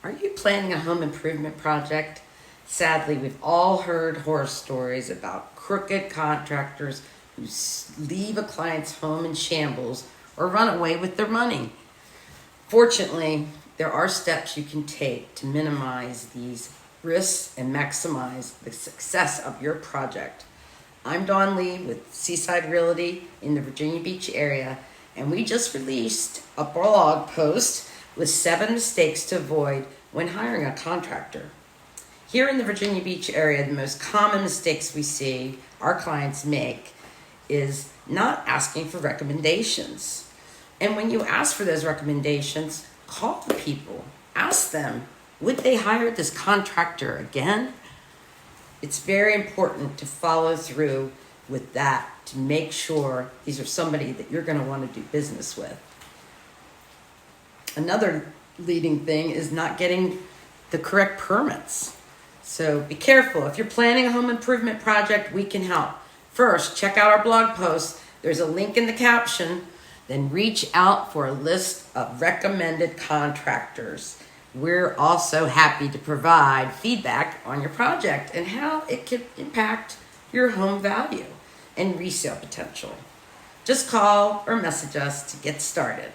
Are you planning a home improvement project? Sadly, we've all heard horror stories about crooked contractors who leave a client's home in shambles or run away with their money. Fortunately, there are steps you can take to minimize these risks and maximize the success of your project. I'm Dawn Lee with Seaside Realty in the Virginia Beach area, and we just released a blog post with 7 mistakes to avoid when hiring a contractor. Here in the Virginia Beach area, the most common mistakes we see our clients make is not asking for recommendations. And when you ask for those recommendations, call the people. Ask them, would they hire this contractor again? It's very important to follow through with that to make sure these are somebody that you're going to want to do business with. Another leading thing is not getting the correct permits. So be careful. If you're planning a home improvement project, we can help. First, check out our blog post. There's a link in the caption. Then reach out for a list of recommended contractors. We're also happy to provide feedback on your project and how it can impact your home value and resale potential. Just call or message us to get started.